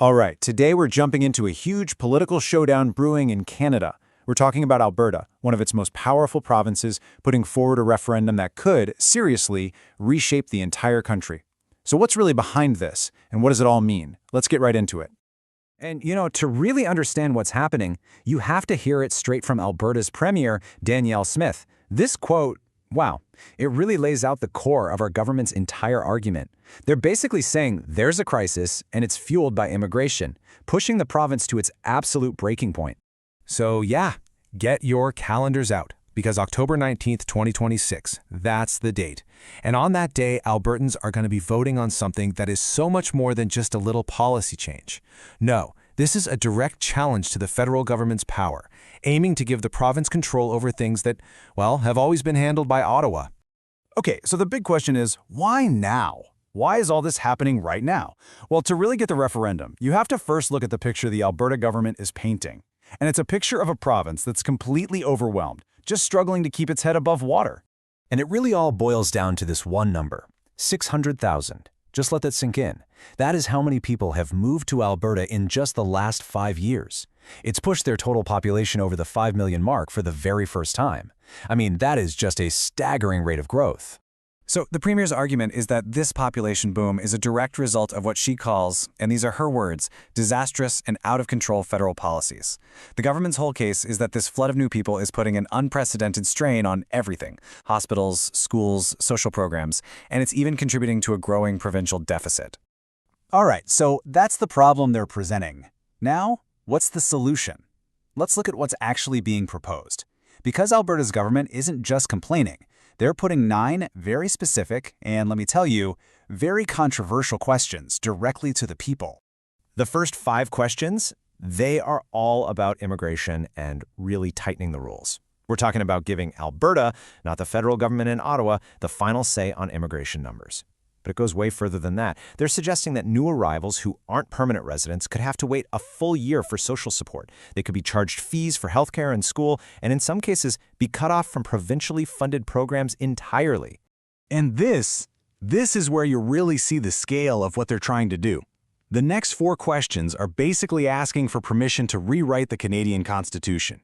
All right, today we're jumping into a huge political showdown brewing in Canada. We're talking about Alberta, one of its most powerful provinces, putting forward a referendum that could, seriously, reshape the entire country. So what's really behind this, and what does it all mean? Let's get right into it. And, to really understand what's happening, you have to hear it straight from Alberta's Premier, Danielle Smith. This quote, wow, it really lays out the core of our government's entire argument. They're basically saying there's a crisis, and it's fueled by immigration, pushing the province to its absolute breaking point. So yeah, get your calendars out, because October 19th, 2026, that's the date. And on that day, Albertans are going to be voting on something that is so much more than just a little policy change. No, this is a direct challenge to the federal government's power, aiming to give the province control over things that, well, have always been handled by Ottawa. Okay, so the big question is, why now? Why is all this happening right now? Well, to really get the referendum, you have to first look at the picture the Alberta government is painting. And it's a picture of a province that's completely overwhelmed, just struggling to keep its head above water. And it really all boils down to this one number, 600,000. Just let that sink in. That is how many people have moved to Alberta in just the last 5 years. It's pushed their total population over the 5 million mark for the very first time. I mean, that is just a staggering rate of growth. So the Premier's argument is that this population boom is a direct result of what she calls, and these are her words, disastrous and out-of-control federal policies. The government's whole case is that this flood of new people is putting an unprecedented strain on everything, hospitals, schools, social programs, and it's even contributing to a growing provincial deficit. All right, so that's the problem they're presenting. Now, what's the solution? Let's look at what's actually being proposed. Because Alberta's government isn't just complaining, they're putting 9 very specific, and let me tell you, very controversial questions directly to the people. The first 5 questions, they are all about immigration and really tightening the rules. We're talking about giving Alberta, not the federal government in Ottawa, the final say on immigration numbers. But it goes way further than that. They're suggesting that new arrivals who aren't permanent residents could have to wait a full year for social support. They could be charged fees for healthcare and school, and in some cases, be cut off from provincially funded programs entirely. And this is where you really see the scale of what they're trying to do. The next 4 questions are basically asking for permission to rewrite the Canadian Constitution.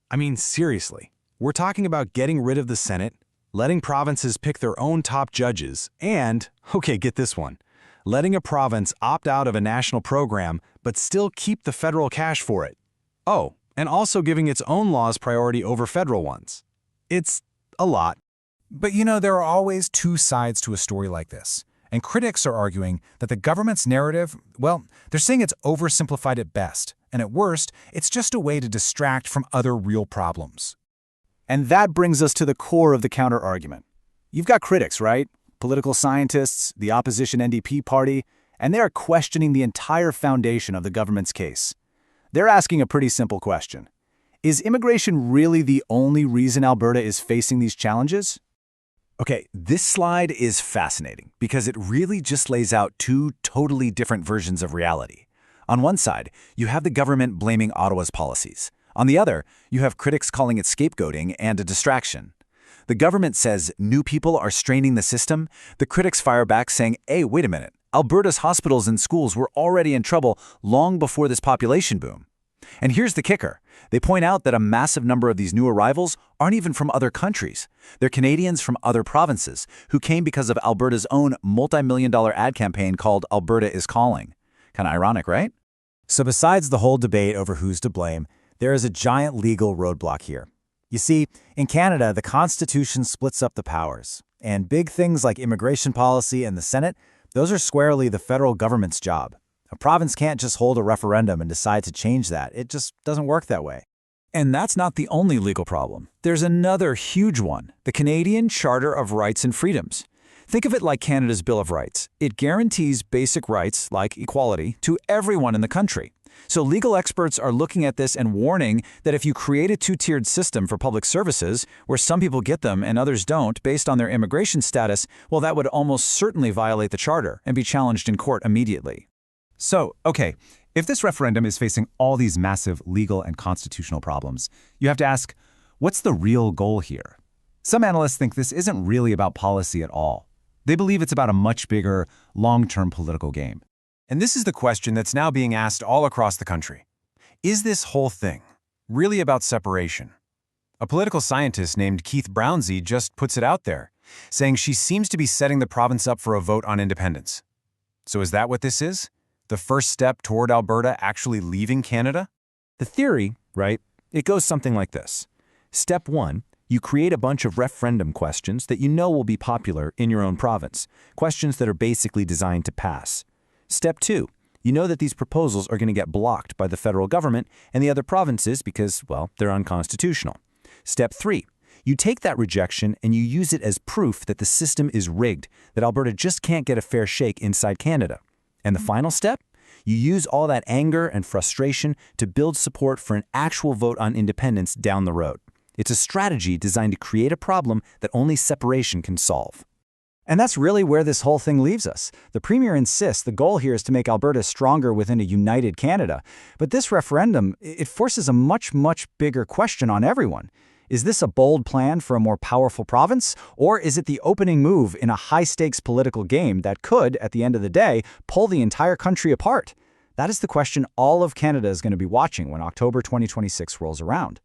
I mean, seriously, we're talking about getting rid of the Senate, letting provinces pick their own top judges, and, okay, get this one, letting a province opt out of a national program but still keep the federal cash for it. Oh, and also giving its own laws priority over federal ones. It's a lot. But there are always 2 sides to a story like this. And critics are arguing that the government's narrative, well, they're saying it's oversimplified at best, and at worst, it's just a way to distract from other real problems. And that brings us to the core of the counter-argument. You've got critics, right? Political scientists, the opposition NDP party, and they are questioning the entire foundation of the government's case. They're asking a pretty simple question. Is immigration really the only reason Alberta is facing these challenges? Okay, this slide is fascinating because it really just lays out 2 totally different versions of reality. On one side, you have the government blaming Ottawa's policies. On the other, you have critics calling it scapegoating and a distraction. The government says new people are straining the system. The critics fire back saying, hey, wait a minute, Alberta's hospitals and schools were already in trouble long before this population boom. And here's the kicker. They point out that a massive number of these new arrivals aren't even from other countries. They're Canadians from other provinces who came because of Alberta's own multi-million-dollar ad campaign called Alberta is Calling. Kind of ironic, right? So besides the whole debate over who's to blame, there is a giant legal roadblock here. You see, in Canada, the Constitution splits up the powers, and big things like immigration policy and the Senate, those are squarely the federal government's job. A province can't just hold a referendum and decide to change that. It just doesn't work that way. And that's not the only legal problem. There's another huge one, the Canadian Charter of Rights and Freedoms. Think of it like Canada's Bill of Rights. It guarantees basic rights, like equality, to everyone in the country. So legal experts are looking at this and warning that if you create a 2-tiered system for public services, where some people get them and others don't based on their immigration status, well, that would almost certainly violate the charter and be challenged in court immediately. So, okay, if this referendum is facing all these massive legal and constitutional problems, you have to ask, what's the real goal here? Some analysts think this isn't really about policy at all. They believe it's about a much bigger, long-term political game. And this is the question that's now being asked all across the country. Is this whole thing really about separation? A political scientist named Keith Brownsey just puts it out there, saying she seems to be setting the province up for a vote on independence. So is that what this is? The first step toward Alberta actually leaving Canada? The theory, right, it goes something like this. Step 1, you create a bunch of referendum questions that you know will be popular in your own province, questions that are basically designed to pass. Step 2, you know that these proposals are going to get blocked by the federal government and the other provinces because, well, they're unconstitutional. Step 3, you take that rejection and you use it as proof that the system is rigged, that Alberta just can't get a fair shake inside Canada. And the final step? You use all that anger and frustration to build support for an actual vote on independence down the road. It's a strategy designed to create a problem that only separation can solve. And that's really where this whole thing leaves us. The Premier insists the goal here is to make Alberta stronger within a united Canada. But this referendum, it forces a much, much bigger question on everyone. Is this a bold plan for a more powerful province, or is it the opening move in a high-stakes political game that could, at the end of the day, pull the entire country apart? That is the question all of Canada is going to be watching when October 2026 rolls around.